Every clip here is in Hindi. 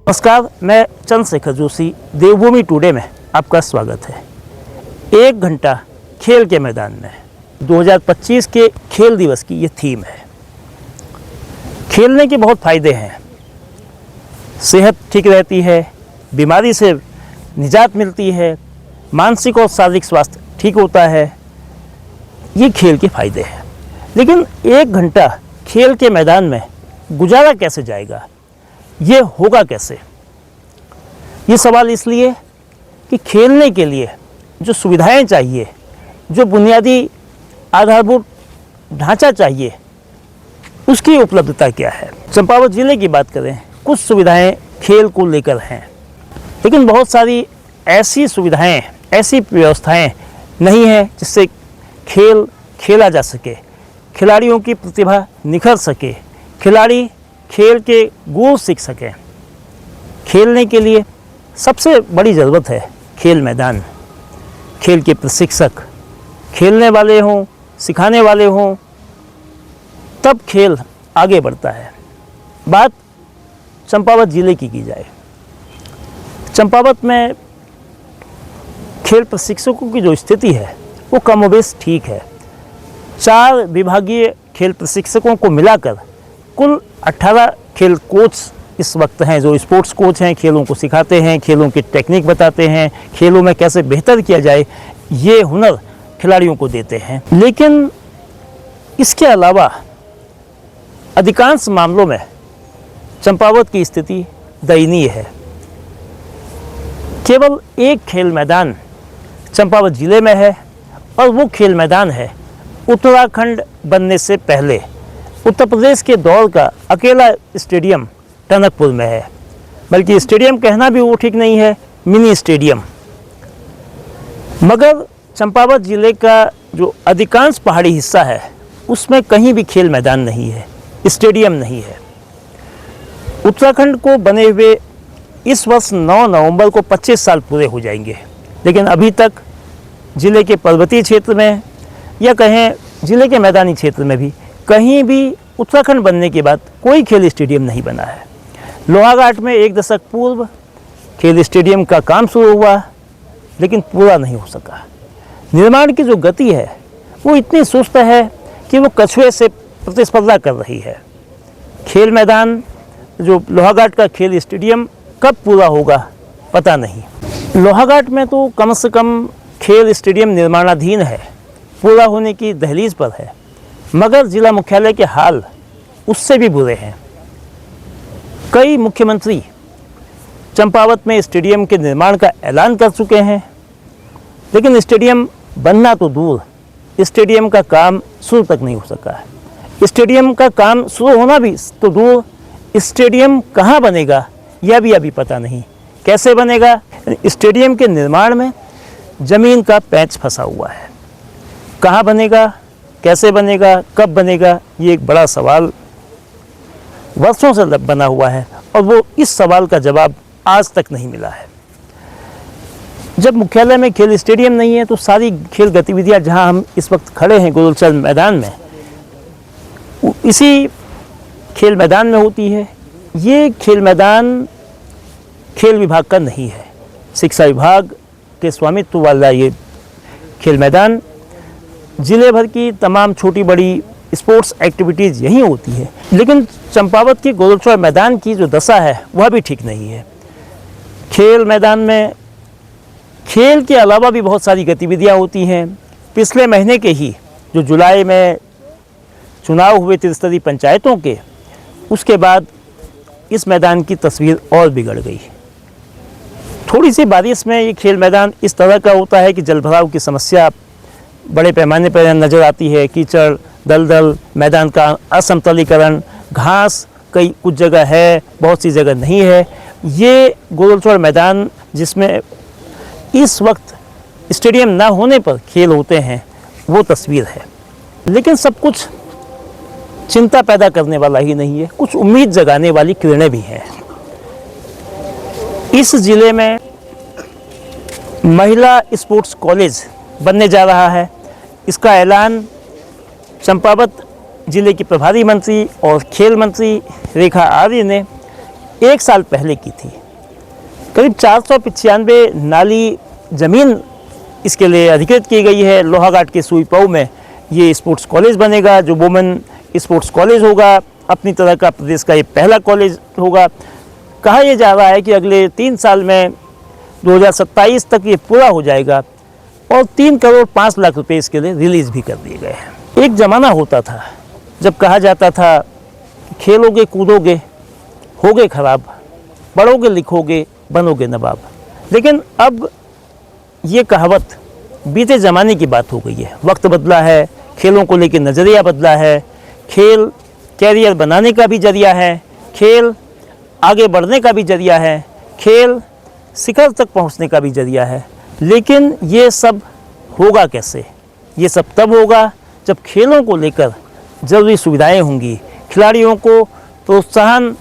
नमस्कार, मैं चंद्रशेखर जोशी। देवभूमि टुडे में आपका स्वागत है। 1 घंटा खेल के मैदान में 2025 के खेल दिवस की ये थीम है। खेलने के बहुत फ़ायदे हैं। सेहत ठीक रहती है, बीमारी से निजात मिलती है, मानसिक और शारीरिक स्वास्थ्य ठीक होता है। ये खेल के फ़ायदे हैं। लेकिन 1 घंटा खेल के मैदान में गुजारा कैसे जाएगा, ये होगा कैसे? ये सवाल इसलिए कि खेलने के लिए जो सुविधाएं चाहिए, जो बुनियादी आधारभूत ढांचा चाहिए, उसकी उपलब्धता क्या है। चंपावत ज़िले की बात करें, कुछ सुविधाएं खेल को लेकर हैं, लेकिन बहुत सारी ऐसी सुविधाएं, ऐसी व्यवस्थाएं नहीं हैं जिससे खेल खेला जा सके, खिलाड़ियों की प्रतिभा निखर सके, खिलाड़ी खेल के गुण सीख सकें। खेलने के लिए सबसे बड़ी ज़रूरत है खेल मैदान, खेल के प्रशिक्षक, खेलने वाले हों, सिखाने वाले हों, तब खेल आगे बढ़ता है। बात चंपावत ज़िले की जाए, चंपावत में खेल प्रशिक्षकों की जो स्थिति है वो कमोबेश ठीक है। 4 विभागीय खेल प्रशिक्षकों को मिलाकर कुल 18 खेल कोच इस वक्त हैं, जो स्पोर्ट्स कोच हैं, खेलों को सिखाते हैं, खेलों की टेक्निक बताते हैं, खेलों में कैसे बेहतर किया जाए, ये हुनर खिलाड़ियों को देते हैं। लेकिन इसके अलावा अधिकांश मामलों में चंपावत की स्थिति दयनीय है। केवल एक खेल मैदान चंपावत ज़िले में है और वो खेल मैदान है उत्तराखंड बनने से पहले उत्तर प्रदेश के दौर का अकेला स्टेडियम टनकपुर में है। बल्कि स्टेडियम कहना भी वो ठीक नहीं है, मिनी स्टेडियम। मगर चंपावत ज़िले का जो अधिकांश पहाड़ी हिस्सा है उसमें कहीं भी खेल मैदान नहीं है, स्टेडियम नहीं है। उत्तराखंड को बने हुए इस वर्ष 9 नवंबर को 25 साल पूरे हो जाएंगे, लेकिन अभी तक ज़िले के पर्वतीय क्षेत्र में या कहें ज़िले के मैदानी क्षेत्र में भी कहीं भी उत्तराखंड बनने के बाद कोई खेल स्टेडियम नहीं बना है। लोहाघाट में 1 दशक पूर्व खेल स्टेडियम का काम शुरू हुआ, लेकिन पूरा नहीं हो सका। निर्माण की जो गति है वो इतनी सुस्त है कि वो कछुए से प्रतिस्पर्धा कर रही है। खेल मैदान, जो लोहाघाट का खेल स्टेडियम कब पूरा होगा पता नहीं। लोहाघाट में तो कम से कम खेल स्टेडियम निर्माणाधीन है, पूरा होने की दहलीज पर है, मगर जिला मुख्यालय के हाल उससे भी बुरे हैं। कई मुख्यमंत्री चंपावत में स्टेडियम के निर्माण का ऐलान कर चुके हैं, लेकिन स्टेडियम बनना तो दूर, स्टेडियम का काम शुरू तक नहीं हो सका है। स्टेडियम का काम शुरू होना भी तो दूर, स्टेडियम कहाँ बनेगा यह भी अभी पता नहीं। कैसे बनेगा, स्टेडियम के निर्माण में ज़मीन का पैंच फंसा हुआ है। कहाँ बनेगा, कैसे बनेगा, कब बनेगा, ये एक बड़ा सवाल वर्षों से बना हुआ है और वो इस सवाल का जवाब आज तक नहीं मिला है। जब मुख्यालय में खेल स्टेडियम नहीं है तो सारी खेल गतिविधियां जहां हम इस वक्त खड़े हैं गोलचर मैदान में, इसी खेल मैदान में होती है। ये खेल मैदान खेल विभाग का नहीं है, शिक्षा विभाग के स्वामित्व वाला ये खेल मैदान। ज़िले भर की तमाम छोटी बड़ी स्पोर्ट्स एक्टिविटीज़ यहीं होती है, लेकिन चंपावत की गोलचर मैदान की जो दशा है वह भी ठीक नहीं है। खेल मैदान में खेल के अलावा भी बहुत सारी गतिविधियां होती हैं। पिछले महीने के ही जो जुलाई में चुनाव हुए त्रिस्तरीय पंचायतों के, उसके बाद इस मैदान की तस्वीर और बिगड़ गई। थोड़ी सी बारिश में ये खेल मैदान इस तरह का होता है कि जलभराव की समस्या बड़े पैमाने पर नज़र आती है। कीचड़, दलदल, मैदान का असमतलीकरण, घास कई कुछ जगह है, बहुत सी जगह नहीं है। ये गोलचर मैदान जिसमें इस वक्त स्टेडियम ना होने पर खेल होते हैं, वो तस्वीर है। लेकिन सब कुछ चिंता पैदा करने वाला ही नहीं है, कुछ उम्मीद जगाने वाली किरणें भी हैं। इस ज़िले में महिला स्पोर्ट्स कॉलेज बनने जा रहा है। इसका ऐलान चंपावत ज़िले की प्रभारी मंत्री और खेल मंत्री रेखा आर्य ने 1 साल पहले की थी। करीब 495 नाली ज़मीन इसके लिए अधिकृत की गई है। लोहाघाट के सुईपाऊ में ये स्पोर्ट्स कॉलेज बनेगा, जो वुमेन स्पोर्ट्स कॉलेज होगा, अपनी तरह का प्रदेश का ये पहला कॉलेज होगा। कहा यह जा रहा है कि अगले 3 साल में 2027 तक ये पूरा हो जाएगा और 3 करोड़ 5 लाख रुपए इसके लिए रिलीज़ भी कर दिए गए हैं। एक ज़माना होता था जब कहा जाता था खेलोगे कूदोगे होगे खराब, पढ़ोगे लिखोगे बनोगे नवाब। लेकिन अब ये कहावत बीते ज़माने की बात हो गई है। वक्त बदला है, खेलों को लेकर नज़रिया बदला है। खेल कैरियर बनाने का भी जरिया है, खेल आगे बढ़ने का भी जरिया है, खेल शिखर तक पहुंचने का भी जरिया है। लेकिन ये सब होगा कैसे? ये सब तब होगा जब खेलों को लेकर ज़रूरी सुविधाएं होंगी, खिलाड़ियों को प्रोत्साहन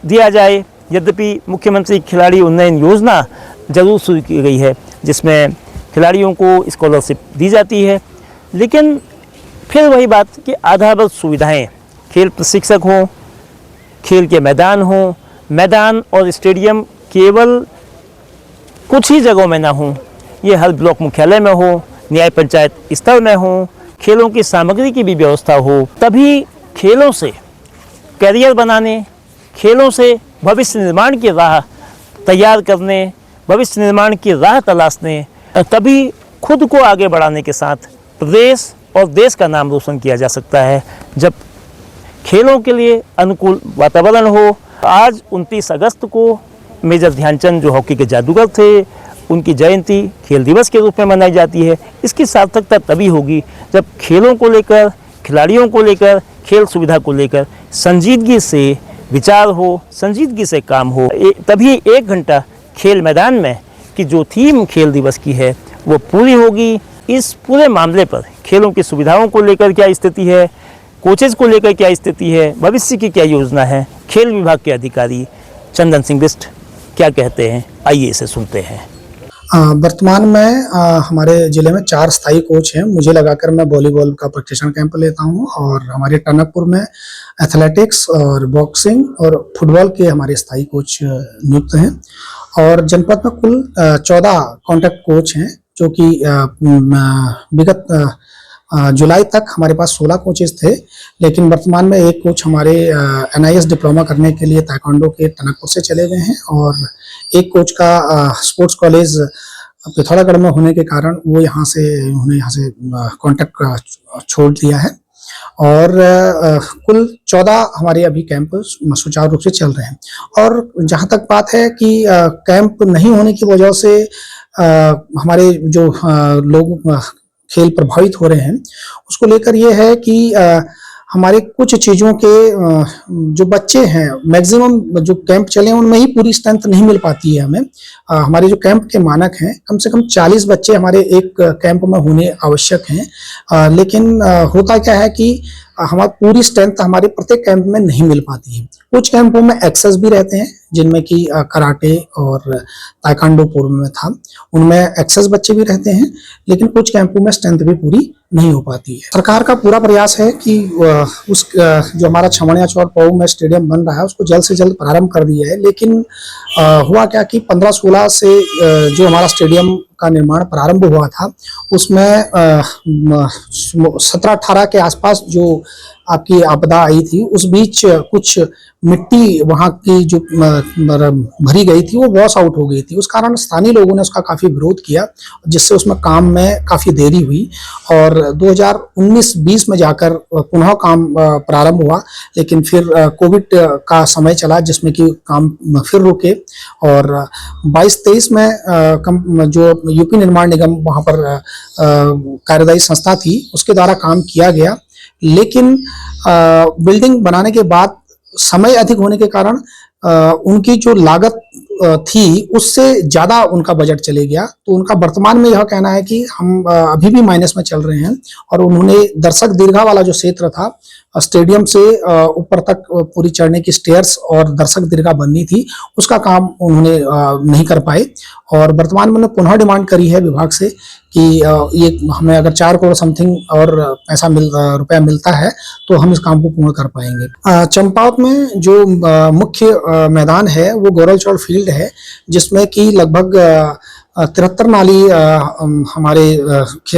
दिया जाए। यद्यपि मुख्यमंत्री खिलाड़ी उन्नयन योजना जरूर शुरू की गई है, जिसमें खिलाड़ियों को स्कॉलरशिप दी जाती है, लेकिन फिर वही बात कि आधारभूत सुविधाएं, खेल प्रशिक्षक हों, खेल के मैदान हों, मैदान और स्टेडियम केवल कुछ ही जगहों में ना हो, ये हर ब्लॉक मुख्यालय में हो, न्याय पंचायत स्तर में हो, खेलों की सामग्री की भी व्यवस्था हो। तभी खेलों से करियर बनाने, खेलों से भविष्य निर्माण की राह तैयार करने, भविष्य निर्माण की राह तलाशने, तभी खुद को आगे बढ़ाने के साथ प्रदेश और देश का नाम रोशन किया जा सकता है, जब खेलों के लिए अनुकूल वातावरण हो। आज 29 अगस्त को मेजर ध्यानचंद जो हॉकी के जादूगर थे, उनकी जयंती खेल दिवस के रूप में मनाई जाती है। इसकी सार्थकता तभी होगी जब खेलों को लेकर, खिलाड़ियों को लेकर, खेल सुविधा को लेकर संजीदगी से विचार हो, संजीदगी से काम हो। तभी 1 घंटा खेल मैदान में कि जो थीम खेल दिवस की है वो पूरी होगी। इस पूरे मामले पर खेलों की सुविधाओं को लेकर क्या स्थिति है, कोचेज़ को लेकर क्या स्थिति है, भविष्य की क्या योजना है, खेल विभाग के अधिकारी चंदन सिंह बिष्ट क्या कहते हैं, आइए इसे सुनते हैं। वर्तमान में हमारे ज़िले में 4 स्थायी कोच हैं। मुझे लगाकर मैं वॉलीबॉल का प्रशिक्षण कैंप लेता हूं, और हमारे टनकपुर में एथलेटिक्स और बॉक्सिंग और फुटबॉल के हमारे स्थायी कोच नियुक्त हैं। और जनपद में कुल 14 कॉन्टैक्ट कोच हैं, जो कि विगत जुलाई तक हमारे पास 16 कोचेज थे, लेकिन वर्तमान में एक कोच हमारे NIS डिप्लोमा करने के लिए ताइक्वांडो के टनकपुर से चले गए हैं, और एक कोच का स्पोर्ट्स कॉलेज पिथौरागढ़ में होने के कारण वो उन्होंने यहाँ से कॉन्ट्रैक्ट छोड़ दिया है। और कुल 14 हमारे अभी कैंप सुचारू रूप से चल रहे हैं। और जहाँ तक बात है कि कैंप नहीं होने की वजह से हमारे जो लोग खेल प्रभावित हो रहे हैं, उसको लेकर ये है कि हमारे कुछ चीज़ों के जो बच्चे हैं, मैक्सिमम जो कैंप चले हैं उनमें ही पूरी स्ट्रेंथ नहीं मिल पाती है हमें। हमारे जो कैंप के मानक हैं, कम से कम 40 बच्चे हमारे एक कैंप में होने आवश्यक हैं, लेकिन होता क्या है कि हमारी पूरी स्ट्रेंथ हमारे प्रत्येक कैंप में नहीं मिल पाती है। कुछ कैंपों में एक्सेस भी रहते हैं, जिनमें कि कराटे और ताइक्वांडो पूर्व में था, उनमें एक्सेस बच्चे भी रहते हैं, लेकिन कुछ कैंपों में स्ट्रेंथ भी पूरी नहीं हो पाती है। सरकार का पूरा प्रयास है कि उस जो हमारा छमणिया चौर पऊ में स्टेडियम बन रहा है उसको जल्द से जल्द प्रारंभ कर दिया है। लेकिन हुआ क्या कि 15-16 से जो हमारा स्टेडियम का निर्माण प्रारंभ हुआ था, उसमें 17-18 के आसपास जो आपकी आपदा आई थी, उस बीच कुछ मिट्टी वहाँ की जो भरी गई थी वो वॉश आउट हो गई थी। उस कारण स्थानीय लोगों ने उसका काफ़ी विरोध किया, जिससे उसमें काम में काफ़ी देरी हुई, और 2019-20 में जाकर पुनः काम प्रारंभ हुआ। लेकिन फिर कोविड का समय चला, जिसमें कि काम फिर रुके, और 22-23 में जो यूपी निर्माण निगम वहाँ पर कार्यदायी संस्था थी, उसके द्वारा काम किया गया। लेकिन बिल्डिंग बनाने के बाद समय अधिक होने के कारण उनकी जो लागत थी उससे ज़्यादा उनका बजट चले गया। तो उनका वर्तमान में यह कहना है कि हम अभी भी माइनस में चल रहे हैं, और उन्होंने दर्शक दीर्घा वाला जो क्षेत्र था स्टेडियम से ऊपर तक पूरी चढ़ने की स्टेयर्स और दर्शक दीर्घा बननी थी, उसका काम उन्होंने नहीं कर पाए। और वर्तमान में उन्होंने पुनः डिमांड करी है विभाग से कि ये हमें अगर 4 करोड़ समथिंग और रुपया मिलता है तो हम इस काम को पूर्ण कर पाएंगे। चंपावत में जो मुख्य मैदान है वो गौरव चौड़ फील्ड है, जिसमें कि लगभग 73 नाली हमारे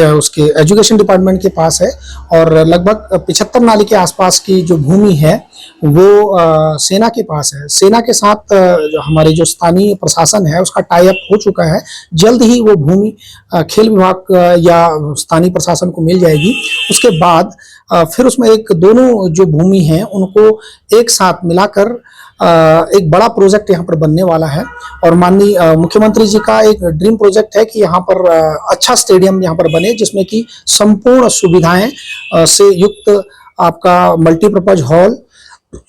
उसके एजुकेशन डिपार्टमेंट के पास है और लगभग 75 नाली के आसपास की जो भूमि है वो सेना के पास है। सेना के साथ हमारे जो स्थानीय प्रशासन है उसका टाई अप हो चुका है। जल्द ही वो भूमि खेल विभाग या स्थानीय प्रशासन को मिल जाएगी। उसके बाद फिर उसमें दोनों जो भूमि है उनको एक साथ मिलाकर एक बड़ा प्रोजेक्ट यहाँ पर बनने वाला है। और माननीय मुख्यमंत्री जी का एक ड्रीम प्रोजेक्ट है कि यहाँ पर अच्छा स्टेडियम यहाँ पर बने, जिसमें कि संपूर्ण सुविधाएं से युक्त आपका मल्टीपर्पज हॉल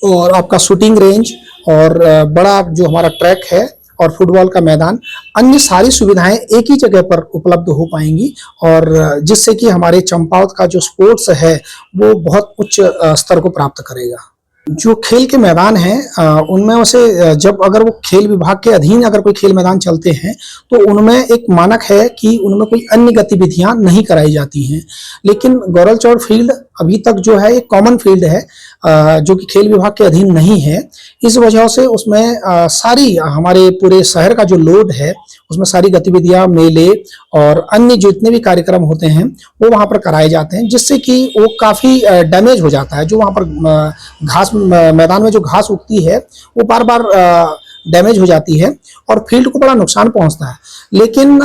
और आपका शूटिंग रेंज और बड़ा जो हमारा ट्रैक है और फुटबॉल का मैदान, अन्य सारी सुविधाएं एक ही जगह पर उपलब्ध हो पाएंगी और जिससे कि हमारे चंपावत का जो स्पोर्ट्स है वो बहुत उच्च स्तर को प्राप्त करेगा। जो खेल के मैदान हैं उनमें से जब अगर वो खेल विभाग के अधीन अगर कोई खेल मैदान चलते हैं तो उनमें एक मानक है कि उनमें कोई अन्य गतिविधियां नहीं कराई जाती हैं। लेकिन गौरव चौड़ फील्ड अभी तक जो है एक कॉमन फील्ड है जो कि खेल विभाग के अधीन नहीं है। इस वजह से उसमें सारी हमारे पूरे शहर का जो लोड है उसमें सारी गतिविधियां, मेले और अन्य जितने भी कार्यक्रम होते हैं वो वहां पर कराए जाते हैं, जिससे कि वो काफी डैमेज हो जाता है। जो वहां पर घास मैदान में जो घास उगती है वो बार बार डैमेज हो जाती है और फील्ड को बड़ा नुकसान पहुंचता है। लेकिन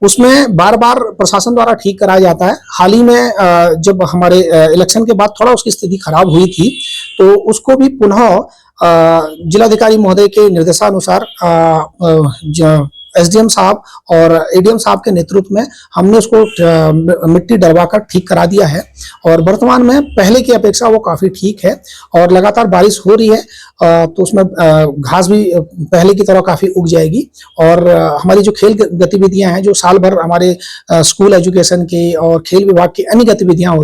उसमें बार बार प्रशासन द्वारा ठीक कराया जाता है। हाल ही में जब हमारे इलेक्शन के बाद थोड़ा उसकी स्थिति खराब हुई थी तो उसको भी पुनः जिलाधिकारी महोदय के निर्देशानुसार एसडीएम साहब और एडीएम साहब के नेतृत्व में हमने उसको मिट्टी डलवाकर ठीक करा दिया है और वर्तमान में पहले की अपेक्षा वो काफी ठीक है और लगातार बारिश हो रही है तो उसमें घास भी पहले की तरह काफी उग जाएगी। और हमारी जो खेल गतिविधियां हैं जो साल भर हमारे स्कूल एजुकेशन के और खेल विभाग की अन्य गतिविधियां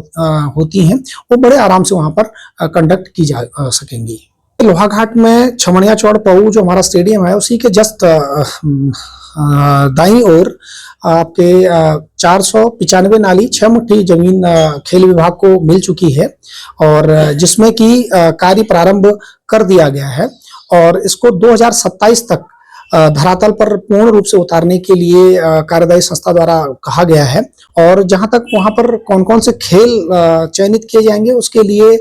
होती हैं वो बड़े आराम से वहां पर कंडक्ट की जा सकेंगी। लोहाघाट में छमनिया चौड़ पऊ जो हमारा स्टेडियम है उसी के जस्ट दाईं ओर आपके 495 नाली 6 मुट्ठी जमीन खेल विभाग को मिल चुकी है और जिसमें कि कार्य प्रारंभ कर दिया गया है और इसको 2027 तक धरातल पर पूर्ण रूप से उतारने के लिए कार्यदायी संस्था द्वारा कहा गया है। और जहां तक वहां पर कौन कौन से खेल चयनित किए जाएंगे उसके लिए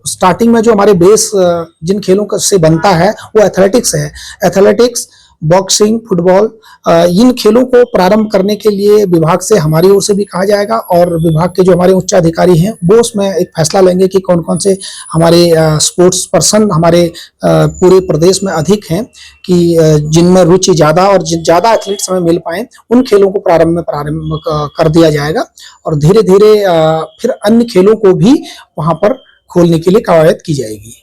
स्टार्टिंग में जो हमारे बेस जिन खेलों से बनता है वो एथलेटिक्स है। एथलेटिक्स, बॉक्सिंग, फुटबॉल, इन खेलों को प्रारंभ करने के लिए विभाग से हमारी ओर से भी कहा जाएगा और विभाग के जो हमारे उच्च अधिकारी हैं वो उसमें एक फैसला लेंगे कि कौन कौन से हमारे स्पोर्ट्स पर्सन हमारे पूरे प्रदेश में अधिक हैं कि जिनमें रुचि ज़्यादा और ज़्यादा एथलीट्स हमें मिल पाएँ, उन खेलों को प्रारंभ कर दिया जाएगा और धीरे धीरे फिर अन्य खेलों को भी वहाँ पर खोलने के लिए कवायद की जाएगी।